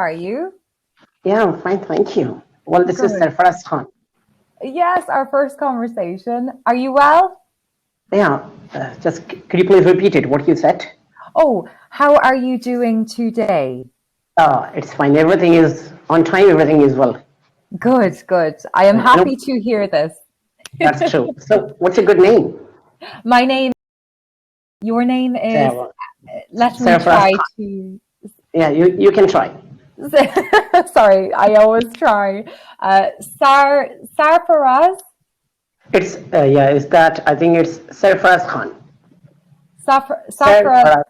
are you? Yeah, I'm fine, thank you. Well, this is Good. the first time. Yes, our first conversation. Are you well? Yeah, could you please repeat it, what you said? Oh, how are you doing today? It's fine. Everything is on time, everything is well. Good, good. I am No, happy to hear this. that's true. So, what's your good name? My name, your name is, Sarah. let me Sarah. try to, Yeah, you can try. sorry, I always try. Sarfaraz, Is that, I think it's Sarfaraz Khan. Sarfaraz, Sarfaraz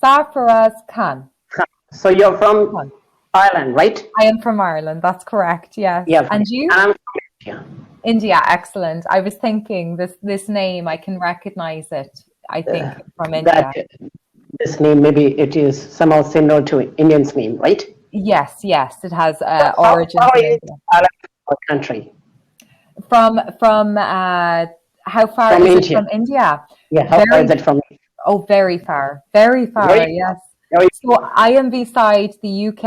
Sarfaraz Khan. Khan. So, you're from Ireland, right? I am from Ireland, that's correct, yes. Yeah, And and you? I'm from India. India, excellent. I was thinking this name, I can recognize it, I think, from That India. this name, maybe it is somehow similar to Indian's name, right? Yes, yes, it has How origins far in is India. Ireland from our country? From how far From is it India. from India? Yeah, how far is Very, it from? oh, very Very, far, yes. very. So I am beside the UK,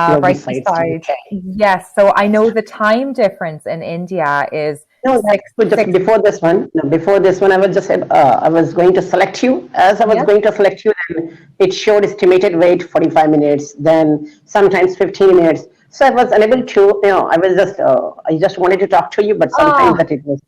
You're right besides the beside. UK. Yes, so I know the time difference in India is No, that's six, good. Just six. before this one, no, before this one, I was going to select you. As I was Yes. going to select you, then it showed estimated wait 45 minutes, then sometimes 15 minutes. So I was unable to, I just wanted to talk to you, but sometimes Ah, that it was,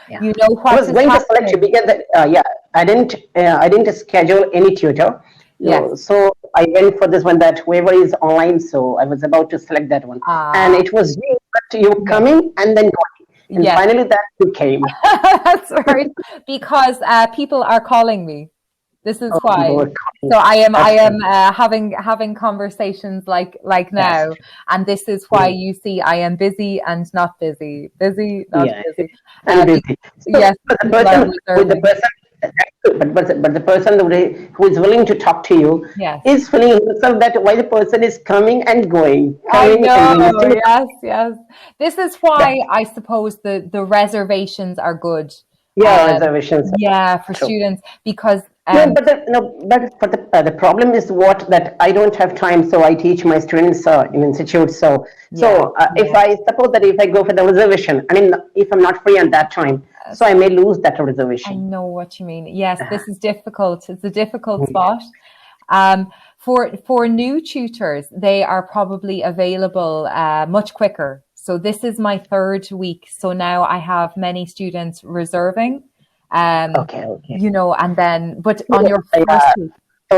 yeah. you know I what was is going to select you happening. because, I didn't schedule any tutor. Yes. No, so I went for this one that whoever is online. So I was about to select that one, and Ah, it was you, but you yes, coming and then going, and yes. finally that you came. That's right. Because people are calling me. This is Oh, why. Lord, So I that's am fine. having conversations like Yes, now, and this is why mm, you see I am busy and not busy, busy not yeah, busy. and Be, busy. So, yes, but the people are person, with the reserving. person, but the person who is willing to talk to you Yes. is feeling himself that why the person is coming and going, I coming and know, going. Still, yes, yes. This is why that, I suppose the reservations are good. yeah, Um, reservations. yeah, for True. students because No, but the problem is what that I don't have time, so I teach my students in institute. So yes, if yes. I suppose that if I go for the reservation, I mean, if I'm not free at that time, so I may lose that I reservation. know what you mean. Yes, this is difficult. It's a difficult Mm. spot. For new tutors, they are probably available much quicker. So this is my third week. So now I have many students reserving. Um, Okay, okay. and then but on So, your first week, so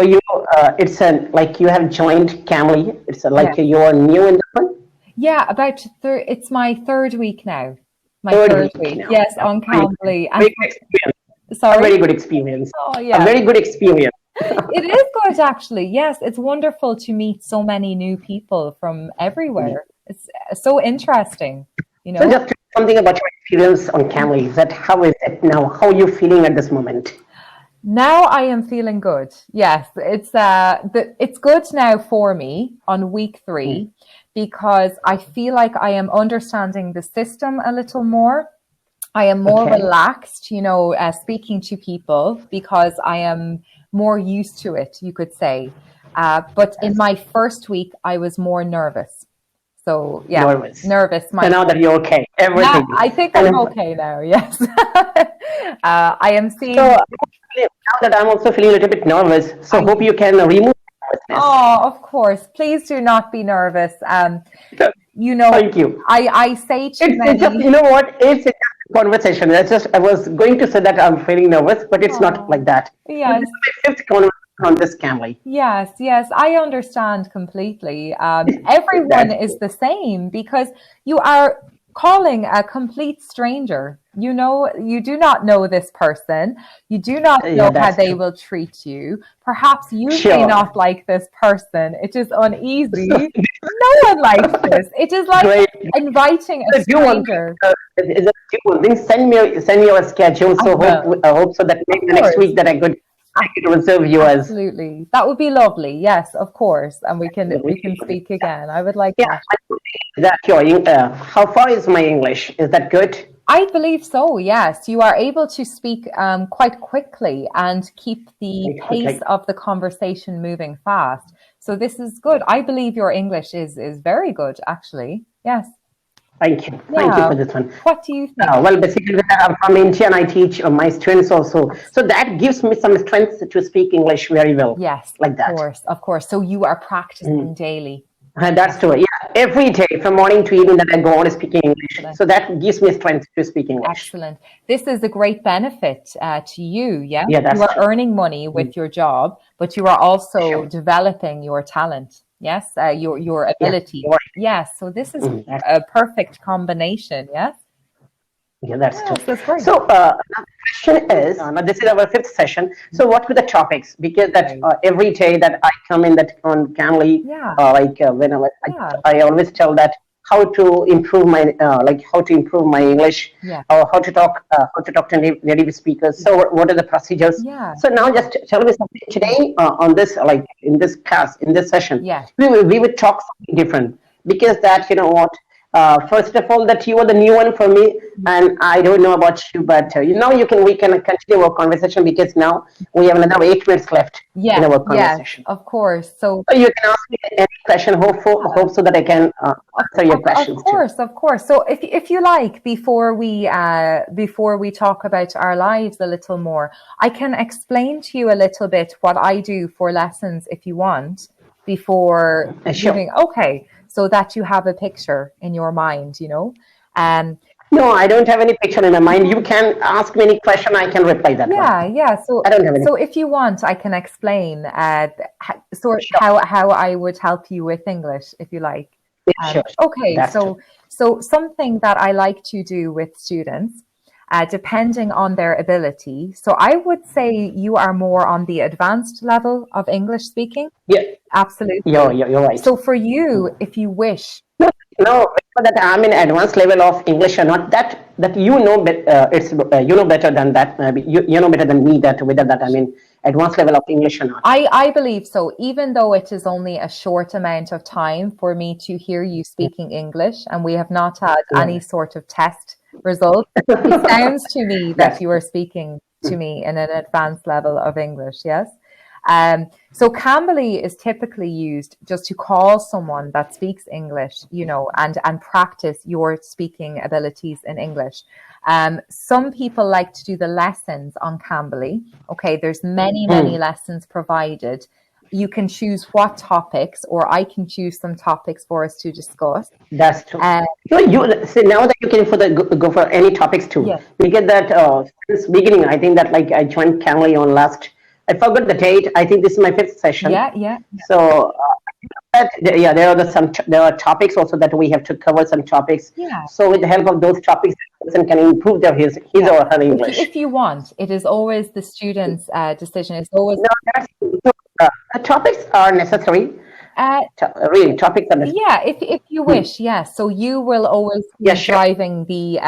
it's like you have joined Cambly. It's like yeah, you're new in the one, yeah, it's my third week now. My third third week week, now. yes, on Very Cambly. And very good experience. A sorry. very good experience. Oh A yes. very good experience. It is good, actually. Yes, it's wonderful to meet so many new people from Mm. everywhere. It's so interesting, you So know. just something about your experience on Camry. That how is it now? How are you feeling at this moment? Now I am feeling good. Yes, it's good now for me on week Mm. 3 because I feel like I am understanding the system a little more. I am more Okay. relaxed, speaking to people because I am more used to it, you could say. But in Yes. my first week, I was more nervous. So yeah, Nervous. nervous. So My now that you're okay, Yeah, everything. I think And I'm okay now. Yes, I am so seeing. now that I'm also feeling a little bit nervous, so I hope you can remove nervousness. Oh, of course. Please do not be nervous. You know, Thank you. I say to It's just, many. you know what? It's a conversation. That's just, I was going to say that I'm feeling nervous, but it's not Oh, like that. So this yes. is my fifth conversation on this Camry. Yes, yes, I understand completely. Everyone That's is the same because you are calling a complete stranger. You do not know this person. You do not yeah, know how that's they true. will treat you. Perhaps you may Sure. not like this person. It is uneasy. No one likes this. It is like Great. inviting a Do one thing. stranger. Do one thing. Send me your schedule. I So will, I hope so that of maybe the next course. week that I could reserve you as. Absolutely. That would be lovely. Yes, of course. And we can speak again. I would like Yeah, that. that how far is my English? Is that good? I believe so, yes. You are able to speak quite quickly and keep the Very pace quickly. of the conversation moving fast. So this is good. I believe your English is very good, actually. Yes. Thank you. Thank you Yeah. for this one. What do you think? Well, basically, I'm from India and I teach my students also. So that gives me some strength to speak English very well, Yes, like of that. course, of course. So you are practicing daily. That's true. Yeah, every day from morning to evening that I go on speaking English. Excellent. So that gives me strength to speak English. Excellent. This is a great benefit to you, yeah? Yeah, You that's are true. earning money with your job, but you are also Sure. developing your talent, yes? Your Yeah, ability. you're right. Yes, so this is That's, a perfect combination, yes? yeah, that's true. Yes, that's great. So now the question is, now this is our fifth session. So what were the topics? Because that Right. every day that I come in that on Cambly, Yeah, whenever yeah, I always tell that how to improve my how to improve my English, yeah, or how to talk to native speakers. So what are the procedures? yeah, So now just tell me something today on this, like in this class, in this session, yeah. we would talk something different, because that, you know what, first of all, that you are the new one for me, and I don't know about you, but you know, we can continue our conversation, because now we have another 8 minutes left in Yes, our yes, conversation. of course. So So you can ask me any question. Hope so that I can answer your Of questions too. course, of course. So if you like, before we talk about our lives a little more, I can explain to you a little bit what I do for lessons if you want, before Sure. giving, okay, so that you have a picture in your mind, you know. Um, No, I don't have any picture in my mind. You can ask me any question. I can reply that one. yeah, yeah. So I don't have any. so if you want, I can explain sort Sure. how I would help you with English, if you like. Yeah, sure. Okay, That's true. so something that I like to do with students, depending on their ability. So I would say you are more on the advanced level of English speaking. Yeah, Absolutely. you're right. So for you, if you wish, No, no, whether that I'm in advanced level of English or not, that you know better than that. You know better than me that whether that I'm in advanced level of English or not. I believe so, even though it is only a short amount of time for me to hear you speaking English, and we have not had Yeah. any sort of test result, it sounds to me that That's you are speaking to me in an advanced level of English, yes? So Cambly is typically used just to call someone that speaks English, you know, and practice your speaking abilities in English. Some people like to do the lessons on Cambly. Okay, there's many lessons provided. You can choose what topics, or I can choose some topics for us to discuss. That's true. You see now that you can go for any topics too. Yeah. We get that since beginning. I think that like I joined Cambly on last. I forgot the date. I think this is my fifth session. Yeah. So yeah, there are topics also that we have to cover some topics. Yeah. So with the help of those topics, the person can improve his or her English. If you want, it is always the student's decision. It's always No, topics are necessary. Really, topics are necessary. Yeah, if you wish, yes. So you will always be Yeah, sure. driving the,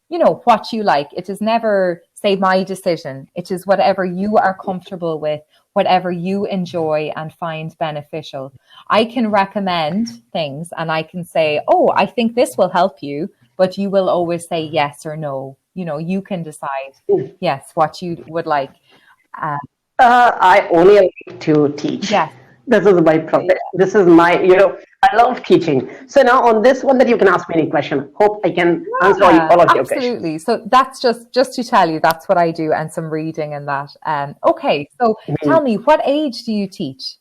you know, what you like. It is never, say, my decision. It is whatever you are comfortable with, whatever you enjoy and find beneficial. I can recommend things and I can say, oh, I think this will help you, but you will always say yes or no. You know, you can decide, yes, what you would like. I only like to teach. Yes. This is my profession. This is my, I love teaching. So now on this one that you can ask me any question. Hope I can answer all of your questions. Absolutely. So that's just to tell you, that's what I do, and some reading and that. Okay, so tell me, what age do you teach?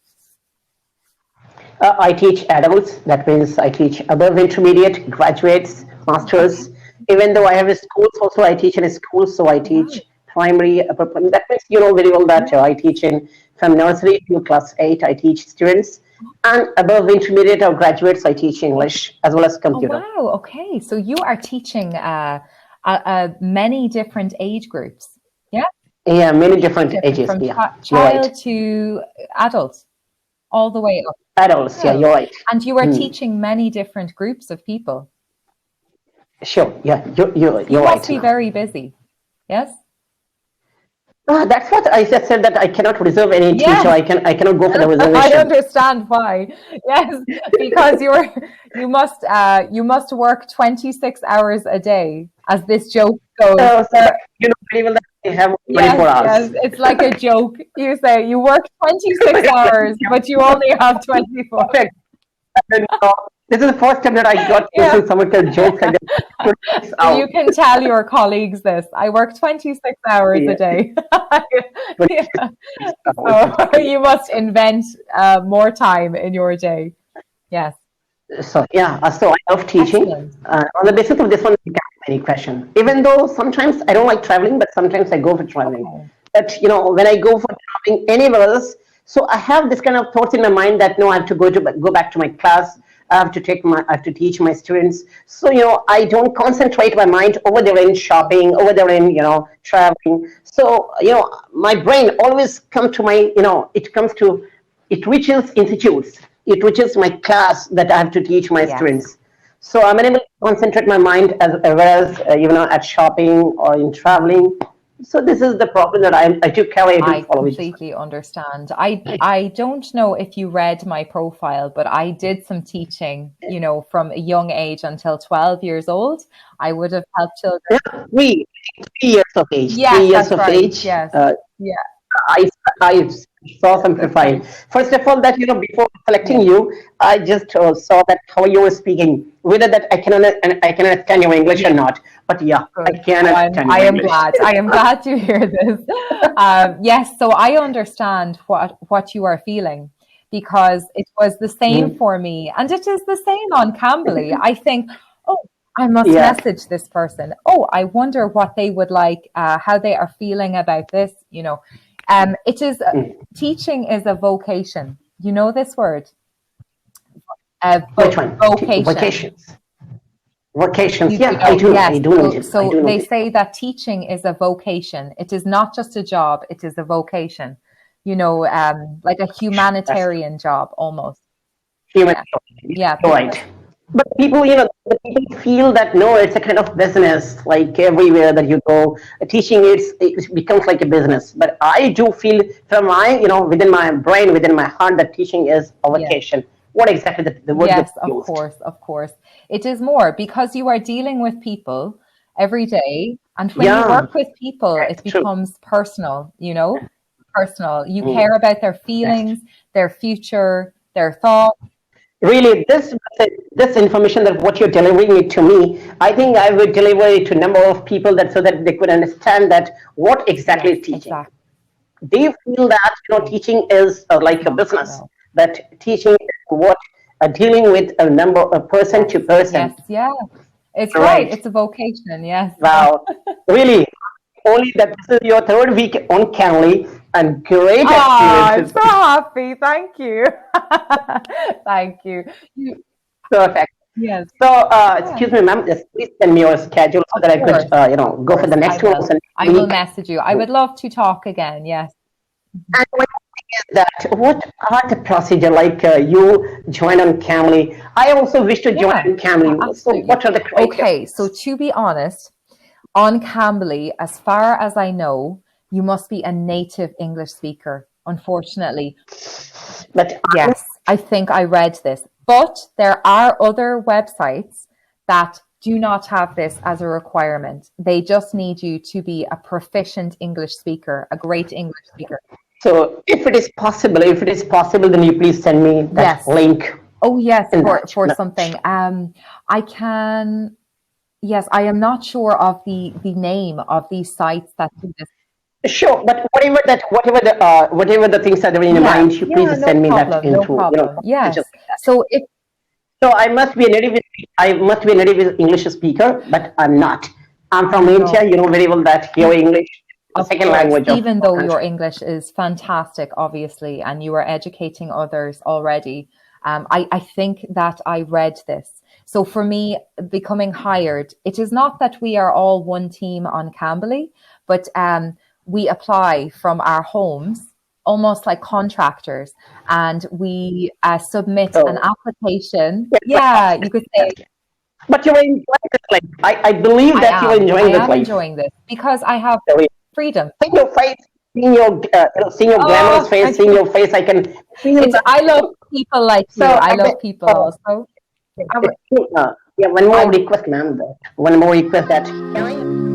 I teach adults. That means I teach above intermediate, graduates, masters. Even though I have a schools also, I teach in a school. So I teach primary, upper primary. That means you know very well that I teach from nursery to class 8. I teach students, and above intermediate or graduates, I teach English as well as computer. Oh, wow. Okay, so you are teaching many different age groups. Yeah. Yeah, many different ages. From Yeah, child to adults, all the way up. Adults. Yeah, you're right. And you are teaching many different groups of people. Sure. Yeah, you're right. You must be very busy. Yes. That's what I just said, that I cannot reserve any teacher. I cannot go for the reservation. I understand why. Yes, because you must work 26 hours a day, as this joke goes. So you know very well that I have 24 Yes, hours. yes, it's like a joke. You say you work 26 hours, but you only have 24. Perfect. And, this is the first time that I got to Yeah. listen someone tell jokes like that. So you can tell your colleagues this. I work 26 hours a Yeah. day. 26 Yeah. hours. So you must invent more time in your day. Yes. So yeah, so I love teaching. Excellent. On the basis of this one, you can ask any question. Even though sometimes I don't like traveling, but sometimes I go for traveling. Okay. But you know, when I go for traveling anywhere else, so I have this kind of thoughts in my mind that no, I have to go back to my class. I have to teach my students. So you know, I don't concentrate my mind over there in shopping, over there in traveling. So you know, my brain always come to my it reaches institutes. It reaches my class that I have to teach my Yes. students. So I'm unable to concentrate my mind whereas at shopping or in traveling. So this is the problem that I do carry. I I do follow it. completely understand. I don't know if you read my profile, but I did some teaching, from a young age until 12 years old. I would have helped children. Yeah, 3 years of age. Yes, 3 years that's of right. age. Yes. Yeah. I saw some That's profile. right. First of all, that before selecting Yes. you, I just saw that how you were speaking. Whether that I can understand your English or Yes. not. But yeah, I Good. can Oh, understand I your am English. glad. I am glad to hear this. Yes, so I understand what you are feeling because it was the same for me, and it is the same on Cambly. I think, oh, I must Yeah. message this person. Oh, I wonder what they would like, how they are feeling about this. It is teaching is a vocation. You know this word? Which one? Vocation. Vacations. Vacations. You Yeah, know, I yes. do know So, it. I so do know they it. say that teaching is a vocation. It is not just a job, it is a vocation, like a That's true. humanitarian job almost. Human. Yeah. You're Yeah. right. But people, the people feel that no, it's a kind of business. Like everywhere that you go, teaching it becomes like a business. But I do feel from within my brain, within my heart, that teaching is a Yeah. vocation. What exactly the word you Yes, of used? course, of course. It is more because you are dealing with people every day. And when you Yeah, work with people, it that's true. becomes personal, personal. You Mm, care about their that's feelings, their future, their thoughts. really this information that what you're delivering it to me. I think I would deliver it to a number of people that so that they could understand that what exactly Yes, is teaching. exactly. They feel that teaching is It's like a not, business, no. that teaching is what dealing with a number of person Yes, to person. yes, yeah. It's right. Right. It's a vocation. Yes. Wow. Really. Only that this is your third week on Cambly and great Ah, I'm experiences. so happy. Thank you. Thank you. Perfect. Yes, So, yeah, excuse me, ma'am, just please send me your schedule so of that I could, course. Of go for course. the I next one will. I will week. message you. I would love to talk again. Yes. And one thing is that what are the procedure like you join on Cambly? I also wish to join Yeah, on Cambly. So absolutely. what are the criteria? Okay, so to be honest, on Cambly, as far as I know, you must be a native English speaker, unfortunately. But Yes, I think I read this. But there are other websites that do not have this as a requirement. They just need you to be a proficient English speaker, a great English speaker. so if it is possible, then you please send me that Yes. link Oh, yes, in for, that. for something. I can, yes, I am not sure of the name of these sites that do this. Sure, but whatever the things that are in your Yeah, mind, you please yeah, just no send me that problem, no into problem. just Yes. like that. So if So I must be a native English speaker, but I'm not. I'm from no, India. You know very well that your English is the of second course, language of even our though your country. English is fantastic, obviously, and you are educating others already, I think that I read this. So for me, becoming hired, it is not that we are all one team on Cambly, but we apply from our homes, almost like contractors, and we submit an So application. yes, Yeah, you could say yes. But you are enjoying this life. I believe that you are I enjoying this am life. enjoying this because I have So, freedom. seeing your face, seeing your grandmother's Oh, face, seeing your face, I can feel it's that. I love people like So you. I I bet, love people also. I would, Yeah, one more I request, ma'am. One more request that can I